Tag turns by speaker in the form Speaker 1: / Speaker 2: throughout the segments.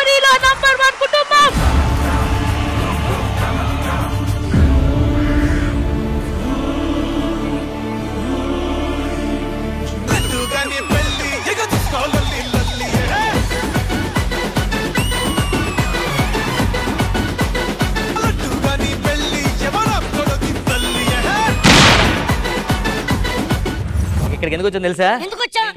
Speaker 1: కంపెనీలో నంబర్ 1 కుటుంబం.
Speaker 2: ఇక్కడికి ఎందుకు వచ్చాను తెలుసా?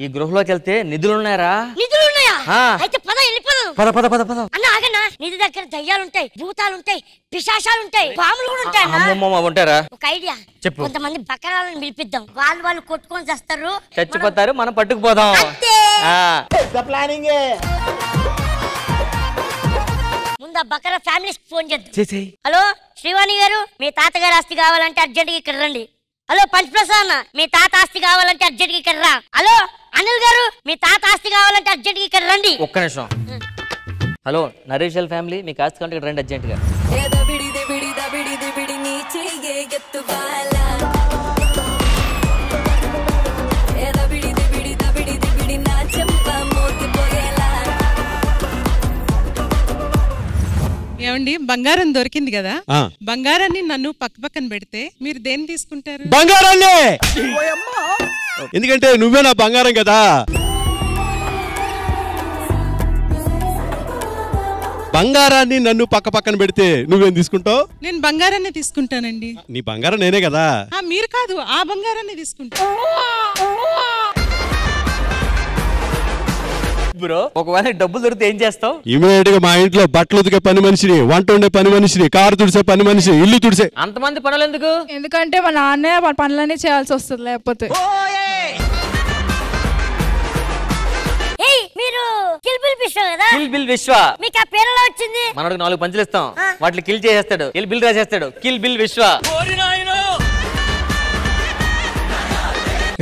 Speaker 2: ఈ గృహలోకి వెళ్తే నిధులున్నాయరా?
Speaker 1: నిధులున్నాయా? అయితే పద వెళ్ళిపోదాం.
Speaker 2: పద పద పద పద.
Speaker 1: అన్న ఆగన్నా, నిధి దగ్గర దయ్యాలుంటాయి, భూతాలుంటాయి, పిశాచాలుంటాయి, పాములు కూడా ఉంటాయి.
Speaker 2: అమ్మమ్మ ఉంటారా?
Speaker 1: ఒక ఐడియా
Speaker 2: చెప్పు.
Speaker 1: కొంతమంది బకరాలను పిలిపిద్దాం, వాళ్ళు కొట్టుకొని చేస్తారు,
Speaker 2: చచ్చిపోతారు, మనం పట్టుకుపోదాం.
Speaker 1: ముందు ఆ బకరా ఫ్యామిలీస్ ఫోన్ చేద్దాం. హలో శ్రీవాణి గారు, మీ తాతగారు ఆస్తి కావాలంటే అర్జెంట్ గా ఇక్కడ రండి. హలో పంచప్రసాద్ అన్న, మీ తాత ఆస్తి కావాలంటే అర్జెంట్ గా ఇక్కడ రా. హలో అనిల్ గారు, మీ తాత ఆస్తి కావాలంటే అర్జెంట్ గా ఇక్కడ రండి.
Speaker 2: ఒక్క నిమిషం. హలో నరేషల్ ఫ్యామిలీ, మీకు ఆస్తి కావాలంటే ఇక్కడ రండి అర్జెంట్ గా.
Speaker 3: ఏమండి, బంగారం దొరికింది కదా, బంగారాన్ని నన్ను పక్కన పెడితే మీరు దేన్ని తీసుకుంటారు?
Speaker 4: బంగారాన్ని. ఎందుకంటే నువ్వే నా బంగారం కదా. బంగారాన్ని నన్ను పక్కన పెడితే నువ్వేం తీసుకుంటావు?
Speaker 3: నేను బంగారాన్ని తీసుకుంటానండి.
Speaker 4: నీ బంగారం నేనే కదా.
Speaker 3: మీరు కాదు, ఆ బంగారాన్ని తీసుకుంటా.
Speaker 2: బ్రో, ఒకవేళ డబ్బులు దొరికితే ఏం చేస్తావు?
Speaker 4: ఇమీడియట్ గా మా ఇంట్లో బట్టలు ఉతికే పని మనిషిని, వంట వండే పని మనిషిని, కారు తుడిసే పని మనిషి, ఇల్లు తుడిసే.
Speaker 2: అంతమంది పనులు ఎందుకు?
Speaker 5: ఎందుకంటే మా నాన్నే పనులన్నీ చేయాల్సి వస్తుంది లేకపోతే.
Speaker 1: మీరు కిల్ బిల్ విశ్వ కదా?
Speaker 2: కిల్ బిల్ విశ్వ. మీకు ఆ పేరు ఎలా వచ్చింది? మనకు 4 పంచులు ఇస్తాం, వాటిని కిల్ చేసేస్తాడు, కిల్ బిల్ రాసేస్తాడు. కిల్ బిల్ విశ్వ.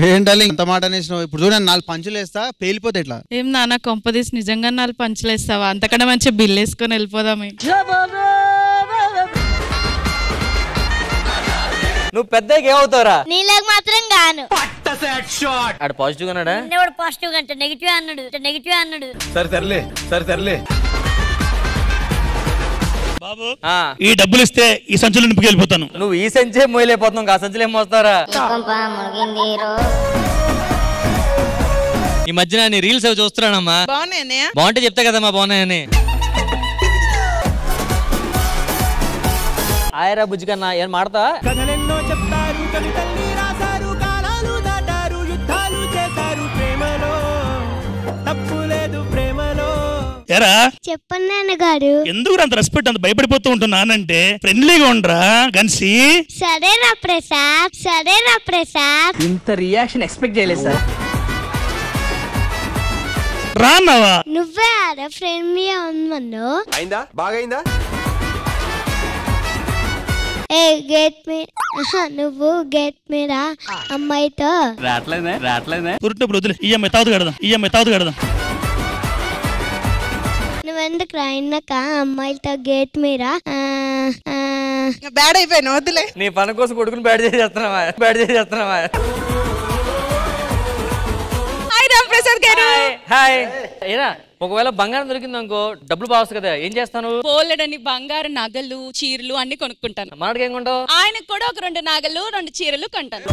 Speaker 6: ఏంటాలి ఇంత మాట అనేసినావు? ఇప్పుడు చూడండి 4 పంచులు వేస్తా, పేలిపోతే ఎట్లా?
Speaker 3: ఏం నాన్న కొంపదీసి నిజంగా 4 పంచులు వేస్తావా? అంతకన్నా మంచి బిల్ వేసుకొని వెళ్ళిపోదామే.
Speaker 2: నువ్వు పెద్దగా ఏమవుతావురా?
Speaker 1: నీలాగా మాత్రం గాను.
Speaker 2: ఆడు పాజిటివ్ అన్నాడా?
Speaker 1: పాజిటివ్ అంటే నెగిటివ్ అన్నాడు.
Speaker 7: సరే
Speaker 8: బాబు, ఈ డబ్బులు ఇస్తే ఈ సంచులు నింపుకెళ్ళిపోతాను.
Speaker 2: నువ్వు ఈ సంచే మోయలేకపోతున్నావు, ఆ సంచులు ఏం మోస్తారా? ఈ మధ్యన నీ రీల్స్ అవి చూస్తున్నానమ్మా. బాగుంటే చెప్తా కదమ్మా బాగున్నాయని. ఆయరా బుజ్జి కన్నా ఏం మాడతా?
Speaker 9: కథలెన్నో చెప్తారు, కవితల్ని రాశారు, కాలాలు దాటారు, యుద్ధాలు చేశారు, ప్రేమలో తప్పు లేదు, ప్రేమలో.
Speaker 8: ఎరా
Speaker 10: చెప్పండి నాన్నగారు.
Speaker 8: ఎందుకు అంత రెస్పెక్ట్, అంత భయపడిపోతూ ఉంటున్నానంటే ఫ్రెండ్లీగా ఉండరా గన్సి.
Speaker 10: సరేనా ప్రసాద్.
Speaker 11: ఇంత రియాక్షన్ ఎక్స్పెక్ట్ చేయలేదు సార్.
Speaker 8: రాన్నావా?
Speaker 10: నువ్వే ఆరా ఫ్రెండ్లీ ఉన్నాను.
Speaker 7: అయిందా? బాగైందా?
Speaker 10: నువ్వు గెట్ మీరా అమ్మాయితో
Speaker 8: రాట్లేదే పుట్టినప్పుడు వదిలే, ఈఎంఐ తాగుతూ కడదాం.
Speaker 10: నువ్వెందుకు రాయినాక అమ్మాయిలతో గేట్ మీరా?
Speaker 3: బ్యాడ్ అయిపోయాను, వద్దులే.
Speaker 2: నీ పని కోసం కొడుకుని బ్యాడ్ చేసేస్తున్నావా? హాయ్. ఏనా ఒకవేళ బంగారం దొరికింది అనుకో, డబ్బులు బాగా కదా, ఏం చేస్తాను?
Speaker 3: పోలేడని బంగారు నగలు, చీరలు అన్ని కొనుక్కుంటాను.
Speaker 2: మనకి ఏం కొంటావు?
Speaker 3: ఆయనకు కూడా ఒక 2 నగలు 2 చీరలు కొంటాను.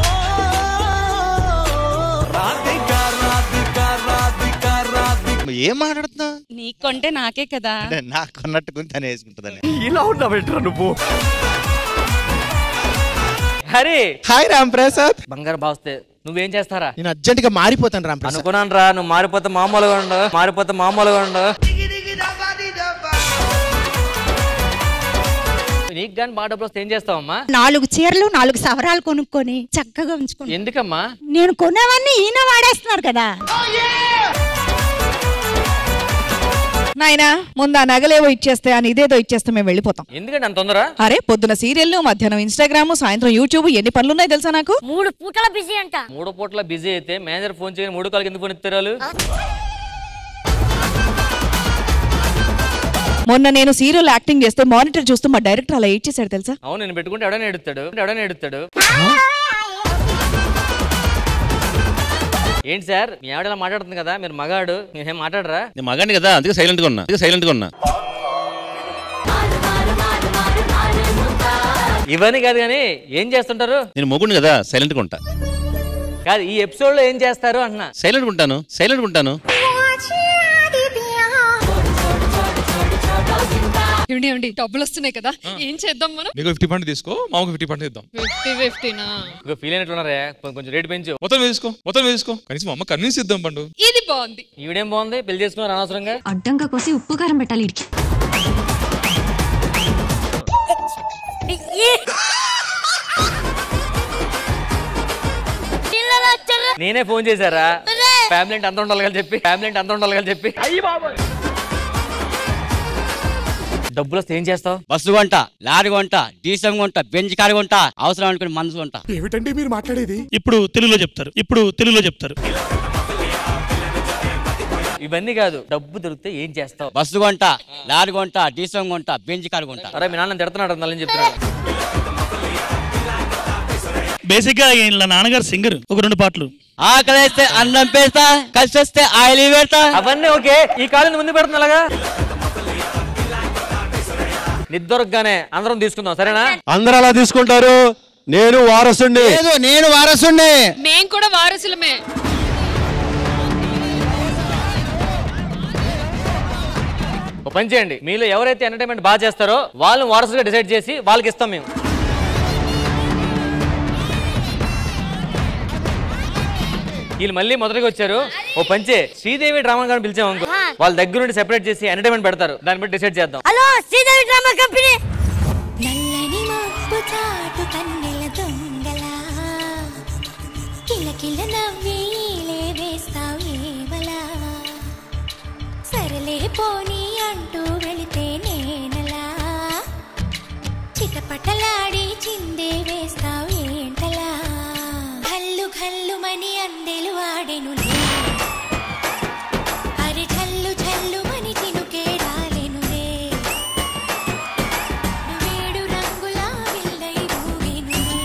Speaker 6: ఏం మాట్లాడుతున్నా?
Speaker 3: నీకు కొంటే నాకే కదా.
Speaker 6: నాకు కొన్నట్టు తనే వేసుకుంటుందని.
Speaker 7: ఇలా ఉన్నా బెటర్ నువ్వు.
Speaker 2: హరి.
Speaker 6: హాయ్ రామ్ ప్రసాద్.
Speaker 2: బంగారం బావస్తే నువ్వేం చేస్తారా?
Speaker 6: నేను అర్జెంట్ గా మారిపోతాను రామ్ ప్రసాద్.
Speaker 2: అనుకున్నాను రా, నువ్వు మారిపోతే మామూలుగా ఉండు. నీకు కానీ బాగా డబ్బులు వస్తే ఏం చేస్తావమ్మా?
Speaker 12: 4 చీరలు 4 సవరాలు కొనుక్కొని చక్కగా ఉంచుకో.
Speaker 2: ఎందుకమ్మా?
Speaker 12: నేను కొనేవన్నీ ఈయన వాడేస్తున్నారు కదా.
Speaker 13: నాయనా ముందు ఆ నగలేవో ఇచ్చేస్తే అని ఇదేదో ఇచ్చేస్తే మేము వెళ్ళిపోతాం.
Speaker 2: ఎందుకంటే అంత తొందర?
Speaker 13: అరే పొద్దున సీరియల్, మధ్యాహ్నం ఇన్స్టాగ్రామ్, సాయంత్రం యూట్యూబ్, ఎన్ని పనులున్నాయి తెలుసా నాకు?
Speaker 1: 3 పూటల బిజీ అంట.
Speaker 2: 3 పూటల బిజీ అయితే మేనేజర్ ఫోన్ చేయని 3 కాళ్ళకి ఎందుకు ఫోన్ ఇస్తారు?
Speaker 13: మొన్న నేను సీరియల్ యాక్టింగ్ చేస్తే మానిటర్ చూస్తూ మా డైరెక్టర్ అలా ఏడ్ చేశాడు తెలుసా?
Speaker 2: అవును, నేను పెట్టుకుంటే ఎవడైనా ఎడుతాడు. ఏంటి సార్ మీ ఆవిడ మాట్లాడుతుంది కదా, మీరు మగాడు, మీరేం మాట్లాడరా?
Speaker 14: నేను మగాడిని కదా, అందుకే సైలెంట్ గా ఉన్నా.
Speaker 2: ఇవన్నీ కాదు కానీ ఏం చేస్తుంటారు?
Speaker 14: నేను మొగుడిని కదా, సైలెంట్ గా ఉంటా.
Speaker 2: కాదు, ఈ ఎపిసోడ్ లో ఏం చేస్తారు అన్నా?
Speaker 14: సైలెంట్ ఉంటాను.
Speaker 15: ఏమండి డబ్బులు వస్తున్నాయి కదా, ఏం చేద్దాం మనం?
Speaker 16: మీకు 50% తీసుకో, మాకు 50% ఇద్దాం.
Speaker 15: 50-50నా?
Speaker 2: ఫీల్ అయినట్లున్నారా? కొంచెం రేట్ పెంచు.
Speaker 16: మొత్తం తీసుకో. కనీసం అమ్మ కన్విన్స్ ఇద్దాం పండు.
Speaker 15: ఇది బాగుంది.
Speaker 2: ఈవిడేం బాగుంది, పెళ్లి చేసుకున్నారు అనవసరంగా.
Speaker 17: అడ్డంగా కోసి ఉప్పు కారం పెట్టాలి ఇడికి.
Speaker 2: నేనే ఫోన్ చేశారా? ఫ్యామిలీ అంటే అంత ఉండాలి చెప్పి. డబ్బులు వస్తే ఏం చేస్తావు?
Speaker 18: బస్సు కొంట, లారీ కొంట, డీసెం కొంట, బెంచ్ కారు కొంట, అవసరం అనుకుని మనసు కొంట.
Speaker 7: ఏమిటండి మీరు మాట్లాడేది?
Speaker 8: ఇప్పుడు తెలుగులో చెప్తారు.
Speaker 2: ఇవన్నీ కాదు, డబ్బు దొరికితే ఏం చేస్తావు?
Speaker 18: బస్సు కొంట, లారీ కొంట, డీసెం కొంట, బెంచ్ కారు కొంట.
Speaker 2: అరే మీ నాన్న తిడుతున్నాడు అని చెప్తున్నాడు.
Speaker 8: బేసిక్ గా ఇలా నాన్నగారు సింగర్, ఒక 2 పాటలు.
Speaker 18: ఆకలేస్తే అన్నం పెడతా, కలిసి వస్తే ఆయిల్ పెడతా.
Speaker 2: అవన్నీ ఓకే, ఈ కాలం ముందు పెడుతున్నా అలాగా. నిద్దొరగానే అందరం తీసుకుందాం, సరేనా?
Speaker 4: అందరూ అలా తీసుకుంటారు. నేను వారసుండి.
Speaker 15: మేం కూడా వారసులమే.
Speaker 2: ఒక పని చేయండి, మీలో ఎవరైతే ఎంటర్టైన్మెంట్ బాగా చేస్తారో వాళ్ళని వారసుగా డిసైడ్ చేసి వాళ్ళకి ఇస్తాం మేము. వీళ్ళు మళ్ళీ మొదటికి వచ్చారు. ఓ పంచే శ్రీదేవి డ్రామా కానీ పిలిచాము అనుకో, వాళ్ళ దగ్గర నుండి సెపరేట్ చేసి ఎంటర్టైన్మెంట్ పెడతారు, దాన్ని బట్టి డిసైడ్ చేద్దాం.
Speaker 1: Hello Sridevi drama company.
Speaker 19: నల్లని మబ్బు చాటు కన్నెల దొంగలా కిలకిల నవ్వేలే వేస్తావు ఏవలా సరలే పోనీ అంటూ వెళితే నేనలా చిటపటలాడి చిందే వేస్తావు ఏంటలా ఘల్లు ఘల్లుమని అందెలు ఆడెనులే అరి ఝల్లు ఝల్లుమని చినుకే రాలెనులే వేడు రంగులా విల్లై ఊగెనులే.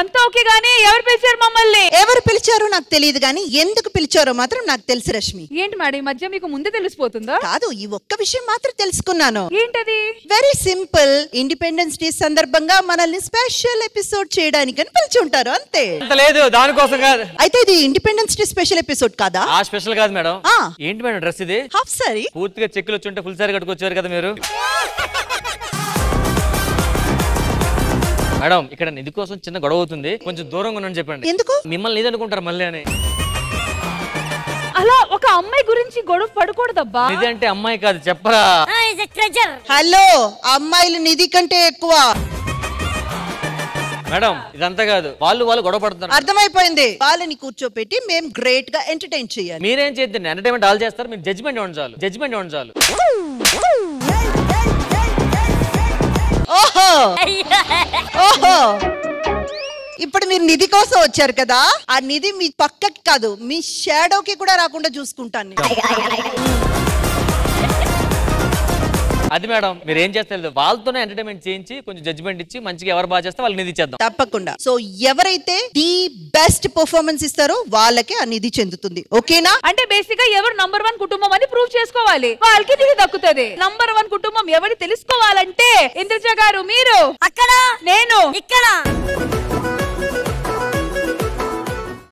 Speaker 13: అంతా ఓకే గానీ ఎవరు పిలిచారు మమ్మల్ని?
Speaker 12: ఎవరు పిలిచారో నాకు తెలియదు గానీ ఎందుకు పిలిచారో మాత్రం నాకు తెలుసు రష్మి.
Speaker 13: ఏంటి మేడం ఈ మధ్య మీకు ముందే తెలిసిపోతుందా?
Speaker 12: కాదు, ఈ ఒక్క విషయం మాత్రం తెలుసుకున్నాను.
Speaker 13: ఏంటది?
Speaker 12: Very simple. ఇండిపెండెన్స్ డే సందర్భంగా మనల్ని స్పెషల్ ఎపిసోడ్ చేయడానికి పిలిచి ఉంటారు, అంతే.
Speaker 2: లేదు, దానికోసం కాదు.
Speaker 12: అయితే ఇది ఇండిపెండెన్స్ డే స్పెషల్ ఎపిసోడ్ కాదా?
Speaker 2: ఆ స్పెషల్ కాదు మేడం. ఏంటి మేడం డ్రెస్ ఇది?
Speaker 12: Half sorry.
Speaker 2: పూర్తిగా చెక్కులు వచ్చి ఉంటే ఫుల్ సారీ కట్టుకొచ్చారు కదా మీరు. మేడం ఇక్కడ నిధి కోసం చిన్న గొడవ అవుతుంది, కొంచెం దూరంగా ఉన్నాను చెప్పండి.
Speaker 12: ఎందుకు?
Speaker 2: మిమ్మల్ని ఇది అనుకుంటారు మళ్ళీ అని.
Speaker 13: అలా ఒక అమ్మాయి గురించి గొడవ పడకూడదబ్బా.
Speaker 2: నిధి అంటే అమ్మాయి కాదు, చెప్పరా?
Speaker 12: హలో, అమ్మాయిలు నిధి కంటే ఎక్కువ.
Speaker 2: మేడం ఇదంతా కాదు, వాళ్ళు గొడవ పడుతున్నారు.
Speaker 12: అర్థమైపోయింది. వాళ్ళని కూర్చోపెట్టి మేము గ్రేట్ గా ఎంటర్టైన్ చేయాలి.
Speaker 2: మీరేం చేద్దండి, ఎంటర్టైన్మెంట్ ఆల్ చేస్తారు, మీరు జడ్జిమెంట్ ఇవ్వండి చాలు.
Speaker 12: ఓహో ఓహో, ఇప్పుడు మీరు నిధి కోసం వచ్చారు కదా, ఆ నిధి మీ పక్కకి కాదు మీ షాడోకి కూడా రాకుండా చూసుకుంటాను.
Speaker 2: అది మేడం మీరు ఏం చేస్తారు, వాళ్ళతోనే ఎంటర్టైన్మెంట్ చేయించి కొంచెం జడ్జిమెంట్ ఇచ్చి మంచిగా ఎవరు బాగా చేస్తే వాళ్ళకి నిధి ఇచ్చేద్దాం.
Speaker 12: తప్పకుండా. సో ఎవరైతే ది బెస్ట్ పర్ఫార్మెన్స్ ఇస్తారో వాళ్ళకే ఆ నిధి చెందుతుంది, ఓకేనా?
Speaker 13: అంటే బేసిక్ గా ఎవరు నంబర్ 1 కుటుంబం అని ప్రూవ్ చేసుకోవాలి, వాళ్ళకి నిధి దక్కుతుంది. నంబర్ 1 కుటుంబం ఎవరి తెలుసుకోవాలంటే ఇంద్రజ గారు మీరు అక్కడ, నేను ఇక్కడ.